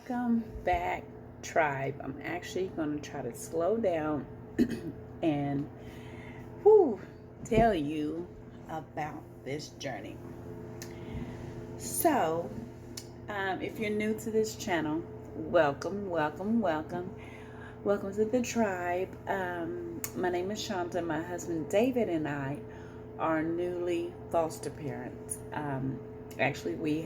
Welcome back, tribe. I'm actually going to try to slow down and tell you about this journey. So, if you're new to this channel, welcome, welcome, welcome. Welcome to the tribe. My name is Shanta. My husband David and I are newly foster parents. Actually, we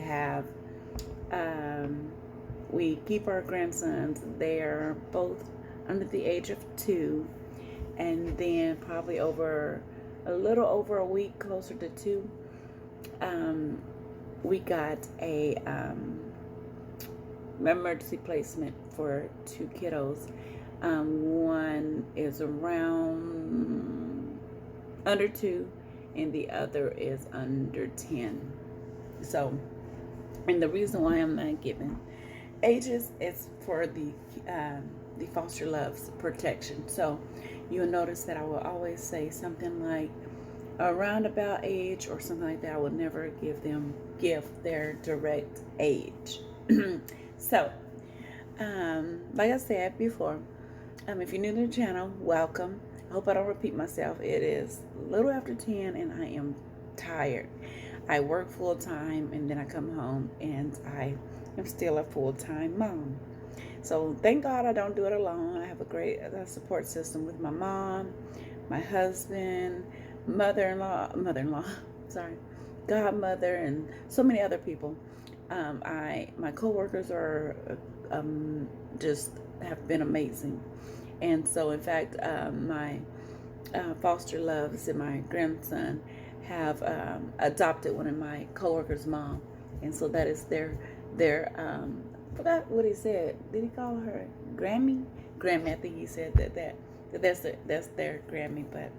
keep our grandsons. They're both under the age of 2, and then probably a little over a week, closer to 2, we got a emergency placement for 2 kiddos. One is around under 2, and the other is under 10. So, and the reason why I'm not giving ages is for the foster love's protection. So you'll notice that I will always say something like around about age or something like that. I will never give their direct age. So, like I said before, if you're new to the channel, welcome. I hope I don't repeat myself. It is a little after 10 and I am tired. I work full time and then I come home and I am still a full-time mom. So thank God I don't do it alone. I have a great support system with my mom, my husband, mother-in-law, sorry, godmother, and so many other people. My coworkers are just have been amazing. And so, in fact, my foster loves and my grandson have adopted one of my coworkers' mom, and so that is their forgot what he said. Did he call her Grammy? Grammy, I think he said that's their Grammy. But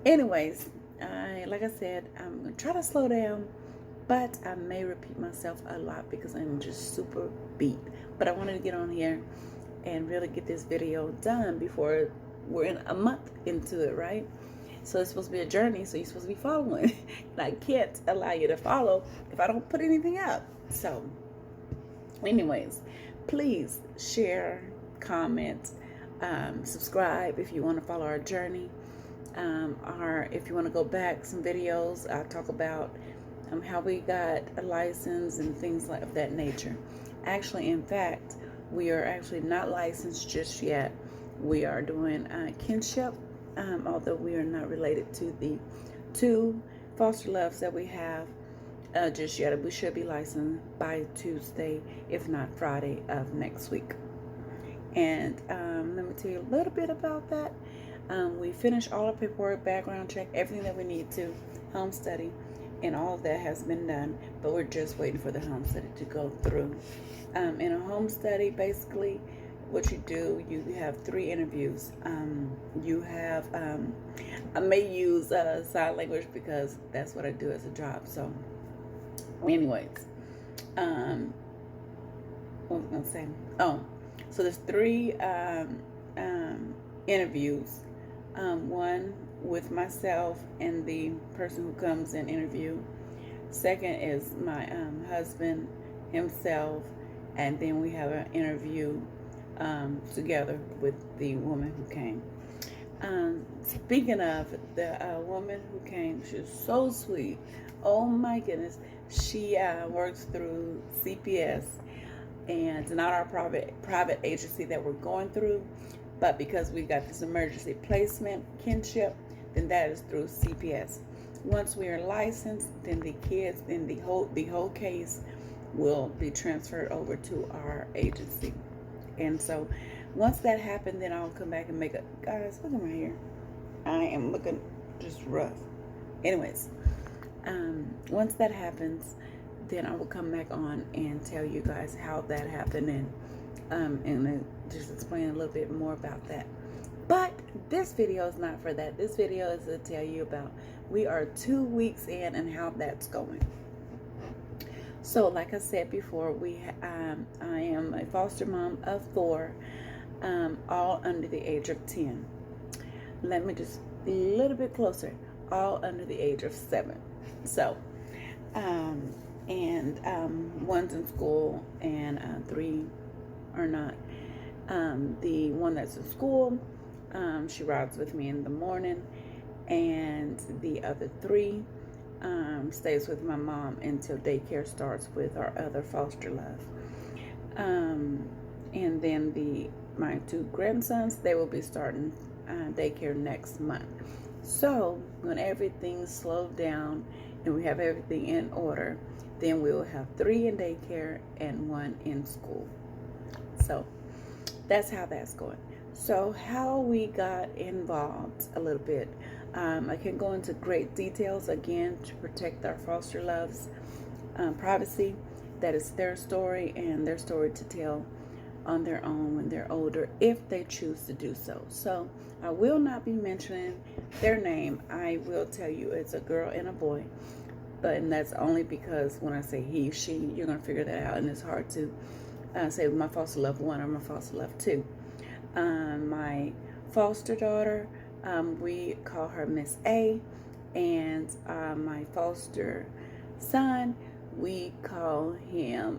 anyways, like I said, I'm gonna try to slow down, but I may repeat myself a lot because I'm just super beat. But I wanted to get on here and really get this video done before we're in a month into it, right? So it's supposed to be a journey, so you're supposed to be following. And I can't allow you to follow if I don't put anything up. So anyways, please share, comment, subscribe if you want to follow our journey. Or if you want to go back some videos, I'll talk about how we got a license and things of that nature. Actually, in fact, we are actually not licensed just yet. We are doing kinship, although we are not related to the 2 foster loves that we have just yet. We should be licensed by Tuesday, if not Friday of next week. And let me tell you a little bit about that. We finished all our paperwork, background check, everything that we need to, home study, and all of that has been done, but we're just waiting for the home study to go through. In a home study, basically, what you do, you have 3 interviews. You have, I may use sign language because that's what I do as a job. So, anyways, what was I going to say? Oh, so there's 3 interviews. One with myself and the person who comes in interview. Second is my husband himself, and then we have an interview together with the woman who came. Speaking of the woman who came, she was so sweet. Oh my goodness. She works through CPS, and it's not our private agency that we're going through, but because we got this emergency placement kinship, then that is through CPS. Once we are licensed, then the whole case will be transferred over to our agency. And so once that happened, then I'll come back and make a, guys, look at my hair. I am looking just rough. Anyways, once that happens, then I will come back on and tell you guys how that happened, and just explain a little bit more about that. But this video is not for that. This video is to tell you about, we are 2 weeks in and how that's going. So like I said before, I am a foster mom of 4, all under the age of 10. Let me just a little bit closer, all under the age of 7. So, and one's in school, and 3 are not. The one that's in school, she rides with me in the morning, and the other three stays with my mom until daycare starts with our other foster love. And then my two grandsons, they will be starting daycare next month. So when everything's slowed down and we have everything in order, then we will have 3 in daycare and 1 in school. So that's how that's going. So how we got involved a little bit. I can go into great details again to protect our foster loves' privacy. That is their story and their story to tell on their own when they're older, if they choose to do so. So I will not be mentioning their name. I will tell you it's a girl and a boy, and that's only because when I say he, she, you're gonna figure that out, and it's hard to say my foster love 1 or my foster love 2. My foster daughter, we call her Miss A, and my foster son, we call him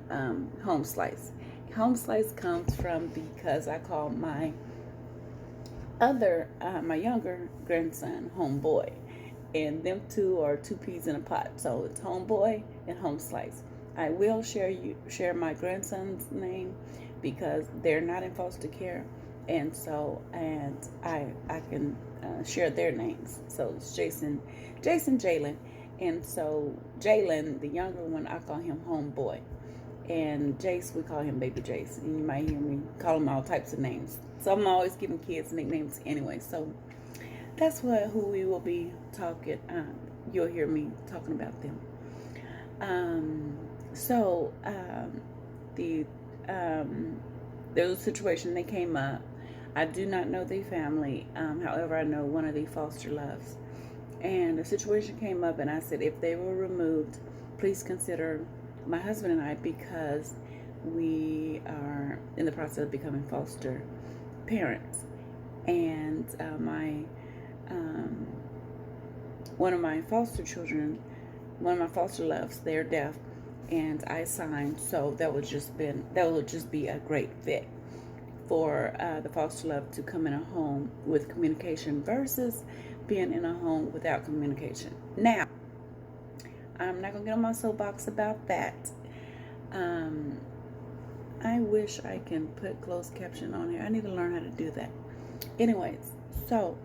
Home Slice. Home Slice comes from because I call my younger grandson Homeboy, and them two are 2 peas in a pot. So it's Homeboy and Home Slice. I will share my grandson's name because they're not in foster care, and I can share their names. So it's Jason, Jalen, and so Jalen, the younger one, I call him Homeboy, and Jace, we call him Baby Jace. And you might hear me call him all types of names. So I'm always giving kids nicknames anyway. So that's who we will be talking. You'll hear me talking about them. There was a situation that came up. I do not know the family. However, I know one of the foster loves. And the situation came up, and I said, if they were removed, please consider my husband and I, because we are in the process of becoming foster parents. And one of my foster children, one of my foster loves, they're deaf, and I signed, so that would just be a great fit for the foster love to come in a home with communication versus being in a home without communication. Now, I'm not gonna get on my soapbox about that. I wish I can put closed caption on here. I need to learn how to do that. Anyways, so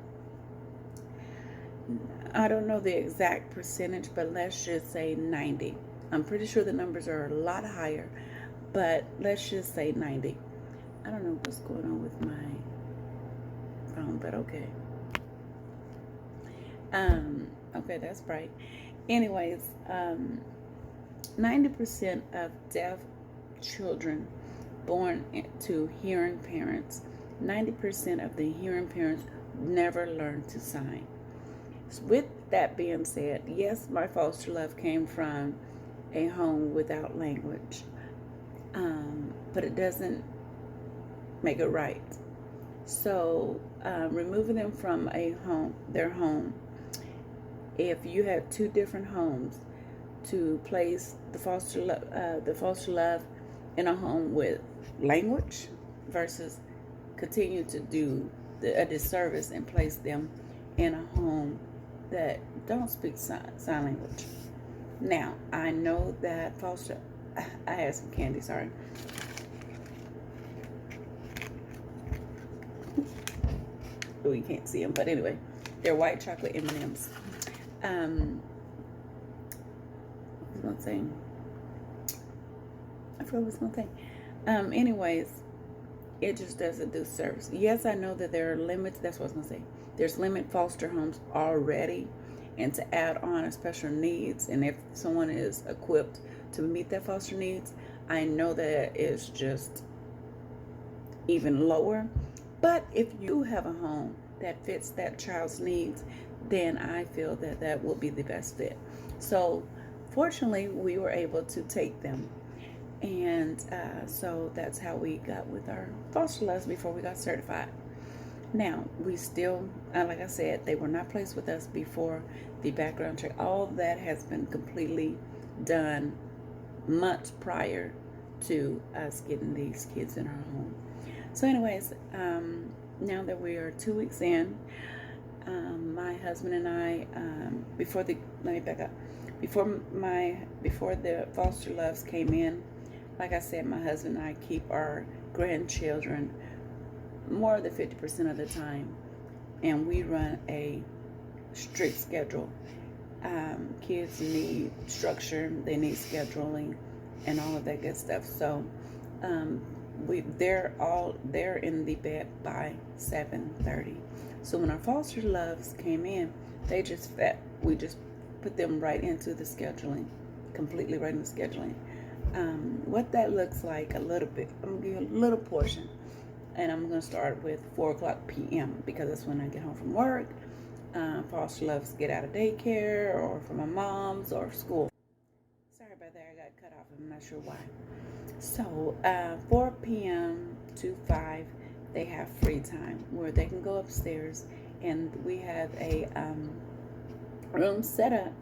I don't know the exact percentage, but let's just say 90. I'm pretty sure the numbers are a lot higher, but let's just say 90. I don't know what's going on with my phone, but okay. Okay, that's bright. Anyways, 90% of deaf children born to hearing parents, 90% of the hearing parents never learn to sign. With that being said, yes, my foster love came from a home without language, but it doesn't make it right. So removing them from their home, if you have 2 different homes, to place the foster love in a home with language versus continue to do a disservice and place them in a home that don't speak sign language. Now, I know that I had some candy, sorry. Oh, you can't see them, but anyway, they're white chocolate M&Ms. What was I saying? I forgot what I was going to say. Anyways, it just doesn't do service. Yes, I know that there are limits. That's what I was going to say. There's limit foster homes already, and to add on a special needs, and if someone is equipped to meet their foster needs, I know that it's just even lower. But if you have a home that fits that child's needs, then I feel that that will be the best fit. So fortunately, we were able to take them. And so that's how we got with our foster loves before we got certified. Now, we still, like I said, they were not placed with us before the background check. All that has been completely done months prior to us getting these kids in our home. So anyways, now that we are 2 weeks in, my husband and I, let me back up. Before the foster loves came in, like I said, my husband and I keep our grandchildren more than 50% of the time, and we run a strict schedule. Kids need structure, they need scheduling, and all of that good stuff. So they're in the bed by 7:30. So when our foster loves came in, we just put them right into the scheduling, completely right into scheduling. What that looks like a little bit, I'm gonna give you a little portion, and I'm gonna start with 4:00 p.m. because that's when I get home from work. Foster loves get out of daycare or from my mom's or school. Sorry about that, I got cut off. I'm not sure why. So 4 p.m. to 5, they have free time where they can go upstairs, and we have a room set up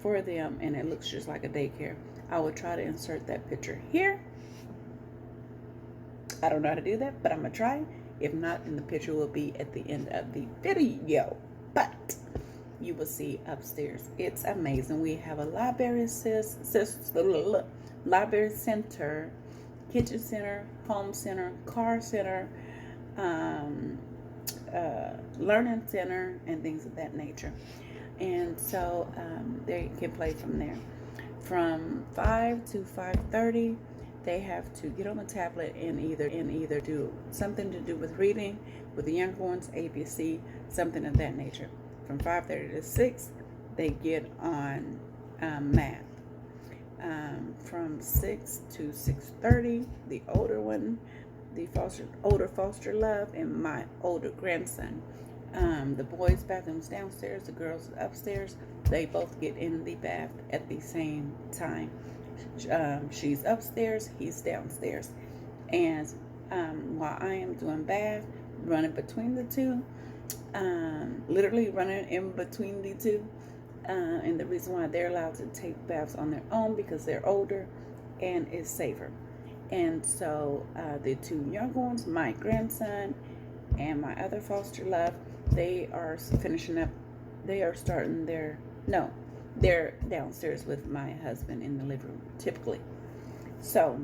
for them, and it looks just like a daycare. I will try to insert that picture here. I don't know how to do that, but I'm gonna try. If not, then the picture will be at the end of the video. But you will see upstairs. It's amazing. We have a library library center, kitchen center, home center, car center, learning center, and things of that nature. And so they can play from there. From 5 to 5:30, they have to get on the tablet and either do something to do with reading with the younger ones, ABC, something of that nature. From 5:30 to 6, they get on math. From 6 to 6:30, the older one, the older foster love, and my older grandson. The boys' bathroom's downstairs, the girls' upstairs. They both get in the bath at the same time. She's upstairs, he's downstairs. And while I am doing bath, running between the two, literally running in between the two. And the reason why they're allowed to take baths on their own because they're older and it's safer. And so the two younger ones, my grandson and my other foster love, they are finishing up. They are starting they're downstairs with my husband in the living room, typically. So,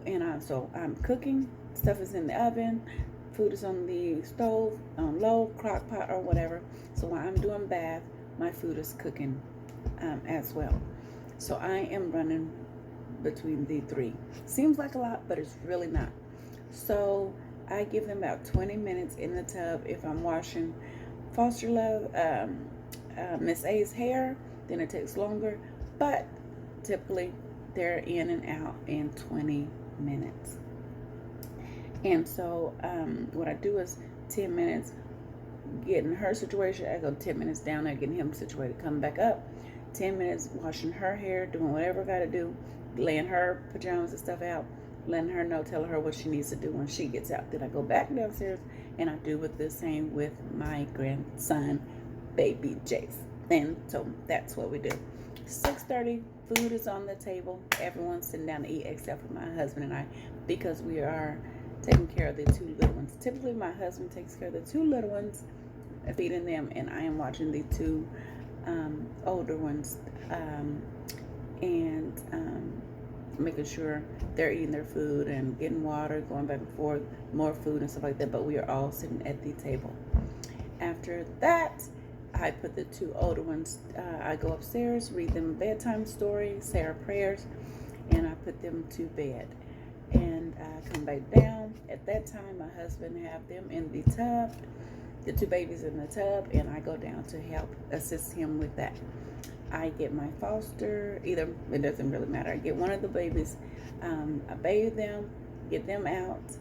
I'm cooking. Stuff is in the oven. Food is on the stove, on low, crock pot, or whatever. So while I'm doing bath, my food is cooking as well. So I am running between the three. Seems like a lot, but it's really not. So I give them about 20 minutes in the tub if I'm washing foster love, Miss A's hair. Then it takes longer, but typically they're in and out in 20 minutes. And so what I do is 10 minutes getting her situation. I go 10 minutes down there getting him situated, come back up, 10 minutes washing her hair, doing whatever I gotta do, laying her pajamas and stuff out, letting her know, telling her what she needs to do when she gets out. Then I go back downstairs and I do the same with my grandson, baby Jace. And so that's what we do. 6:30, food is on the table. Everyone's sitting down to eat except for my husband and I, because we are taking care of the two little ones. Typically, my husband takes care of the two little ones, feeding them, and I am watching the two older ones and making sure they're eating their food and getting water, going back and forth, more food and stuff like that. But we are all sitting at the table. After that, I put the two older ones, I go upstairs, read them a bedtime story, say our prayers, and I put them to bed. And I come back down. At that time, my husband have them in the tub, the two babies in the tub, and I go down to help assist him with that. I get my foster, it doesn't really matter. I get one of the babies, I bathe them, get them out,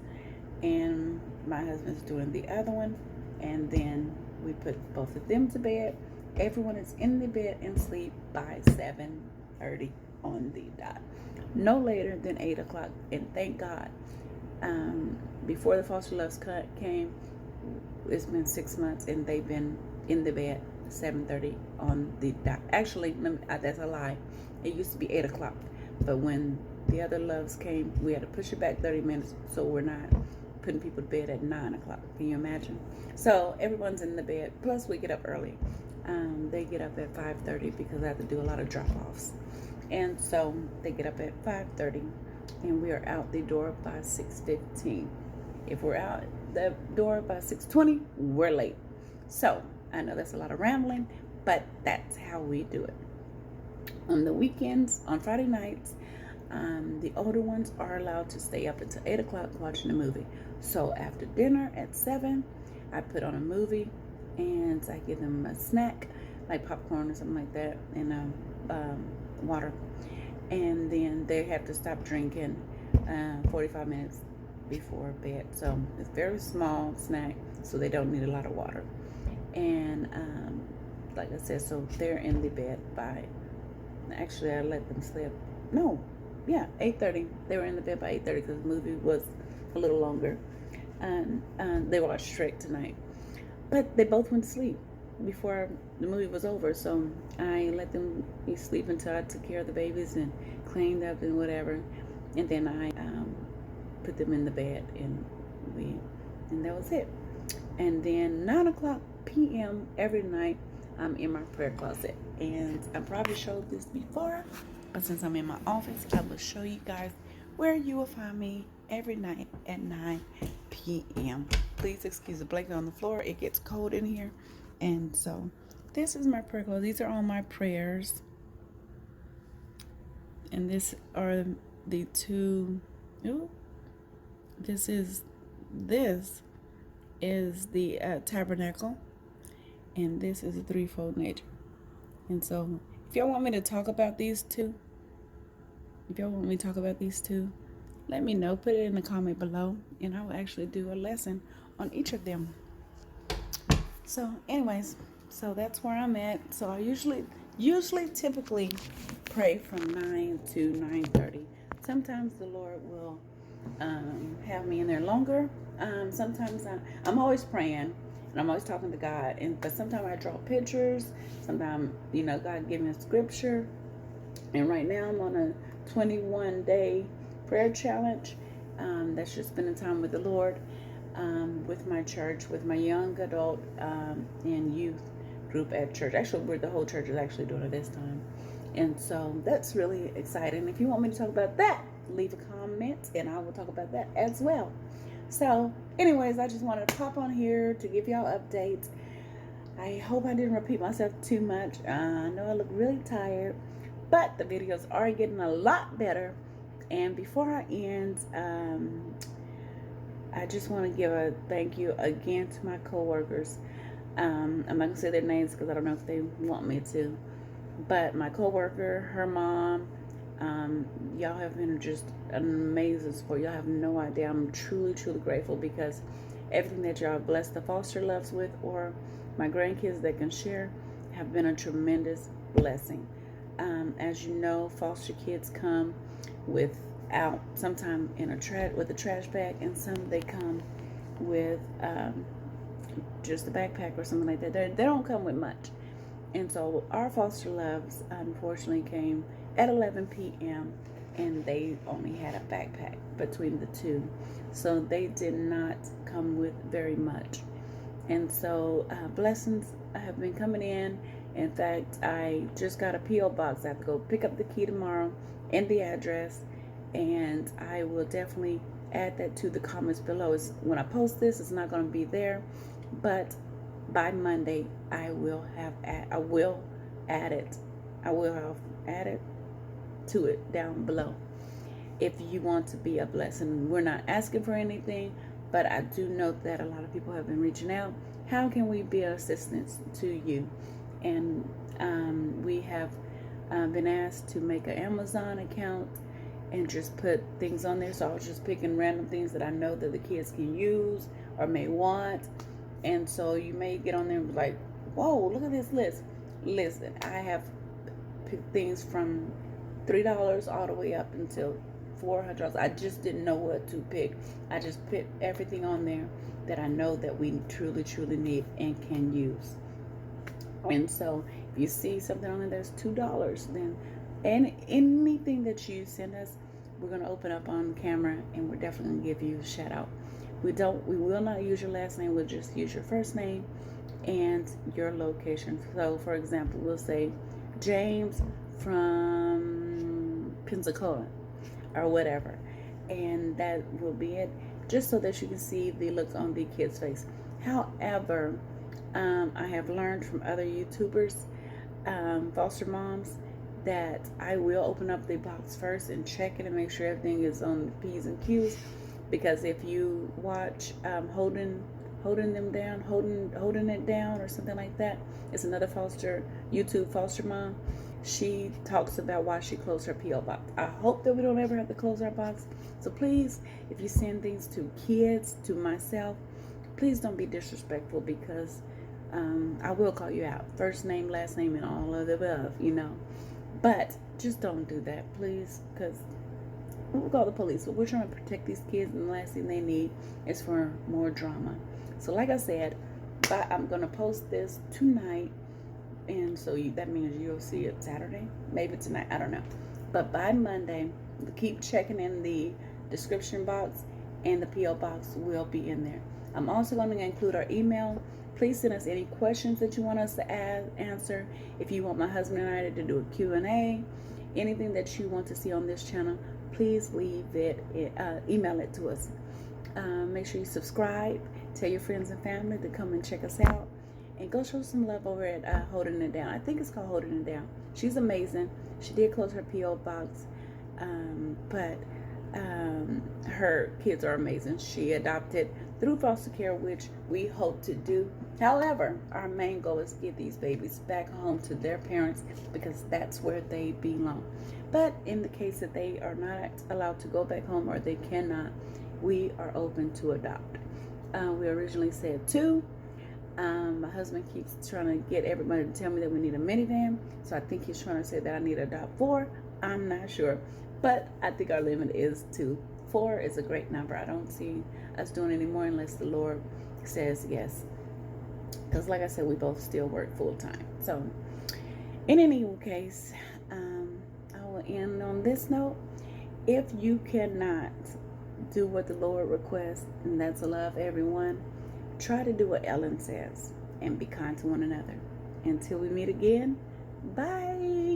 and my husband's doing the other one, and then we put both of them to bed. Everyone is in the bed and sleep by 7:30 on the dot. No later than 8 o'clock. And thank God, before the foster loves came, it's been 6 months and they've been in the bed 7:30 on the dot. Actually, that's a lie. It used to be 8 o'clock. But when the other loves came, we had to push it back 30 minutes so we're not putting people to bed at 9 o'clock. Can you imagine? So everyone's in the bed. Plus we get up early. They get up at 5:30 because I have to do a lot of drop-offs. And so they get up at 5:30 and we are out the door by 6:15. If we're out the door by 6:20, we're late. So I know that's a lot of rambling, but that's how we do it. On the weekends, on Friday nights, the older ones are allowed to stay up until 8 o'clock watching a movie. So after dinner at 7, I put on a movie and I give them a snack like popcorn or something like that and water. And then they have to stop drinking 45 minutes before bed. So it's very small snack, so they don't need a lot of water. And like I said, so they're in the bed by, actually I let them sleep. No, yeah, 8:30. They were in the bed by 8:30 because the movie was a little longer. And they watched Shrek tonight. But they both went to sleep before the movie was over. So I let them sleep until I took care of the babies and cleaned up and whatever. And then I put them in the bed and that was it. And then 9 o'clock p.m. every night, I'm in my prayer closet. And I probably showed this before, but since I'm in my office, I will show you guys where you will find me every night at 9 p.m. Please excuse the blanket on the floor. It gets cold in here. And so this is my prayer closet. These are all my prayers. And this are the two, this is the tabernacle, and this is a threefold nature. And so if y'all want me to talk about these two, let me know. Put it in the comment below, and I will actually do a lesson on each of them. So anyways, so that's where I'm at. So I usually typically pray from 9 to 9:30. Sometimes the Lord will have me in there longer. Sometimes I'm always praying and I'm always talking to God, but sometimes I draw pictures. Sometimes God give me a scripture. And right now I'm on a 21-day prayer challenge. That's just spending time with the Lord, with my church, with my young adult and youth group at church. Actually, the whole church is actually doing it this time. And so that's really exciting. If you want me to talk about that, leave a comment and I will talk about that as well. So anyways, I just wanted to pop on here to give y'all updates. I hope I didn't repeat myself too much. I know I look really tired, but the videos are getting a lot better. And before I end, I just want to give a thank you again to my co-workers. I'm not going to say their names because I don't know if they want me to. But my co-worker, her mom, y'all have been just an amazing support. Y'all have no idea. I'm truly, truly grateful because everything that y'all blessed the foster loves with, or my grandkids that can share, have been a tremendous blessing. As you know, foster kids come sometimes with a trash bag, and some they come with just a backpack or something like that. They don't come with much. And so our foster loves unfortunately came at 11 p.m. and they only had a backpack between the two. So they did not come with very much. And so blessings have been coming in. In fact, I just got a P.O Box. I have to go pick up the key tomorrow and the address. And I will definitely add that to the comments below. When I post this, it's not going to be there. But by Monday, I will have added to it down below. If you want to be a blessing, we're not asking for anything, but I do know that a lot of people have been reaching out. How can we be of assistance to you? And we have been asked to make an Amazon account and just put things on there. So I was just picking random things that I know that the kids can use or may want. And so you may get on there and be like, whoa, look at this list. Listen, I have picked things from $3 all the way up until $400. I just didn't know what to pick. I just put everything on there that I know that we truly, truly need and can use. And so if you see something on there that's $2, then anything that you send us, we're going to open up on camera, and we're definitely going to give you a shout out. We will not use your last name. We'll just use your first name and your location. So, for example, we'll say James from Pensacola or whatever, and that will be it, just so that you can see the look on the kid's face. However, I have learned from other YouTubers, foster moms, that I will open up the box first and check it and make sure everything is on the P's and Q's, because if you watch holding it down or something like that, it's another YouTube foster mom. She talks about why she closed her P.O Box. I hope that we don't ever have to close our box. So please, if you send things to kids, to myself, please don't be disrespectful, because I will call you out. First name, last name, and all of the above, But just don't do that, please, because we'll call the police. But we're trying to protect these kids, and the last thing they need is for more drama. So like I said, I'm going to post this tonight, and so that means you'll see it Saturday, maybe tonight, I don't know. But by Monday, keep checking in the description box, and the P.O. Box will be in there. I'm also going to include our email. Please send us any questions that you want us to answer. If you want my husband and I to do a Q&A, anything that you want to see on this channel, please leave it, email it to us. Make sure you subscribe. Tell your friends and family to come and check us out. And go show some love over at Holding It Down. I think it's called Holding It Down. She's amazing. She did close her P.O. Box, but her kids are amazing. She adopted through foster care, which we hope to do. However, our main goal is to get these babies back home to their parents, because that's where they belong. But in the case that they are not allowed to go back home, or they cannot, we are open to adopt. We originally said 2. My husband keeps trying to get everybody to tell me that we need a minivan, so I think he's trying to say that I need to adopt 4. I'm not sure, but I think our limit is 2. 4 is a great number. I don't see us doing any more unless the Lord says yes, because like I said, we both still work full-time. So in any case, I will end on this note. If you cannot do what the Lord requests, and that's to love everyone, try to do what Ellen says and be kind to one another. Until we meet again, bye.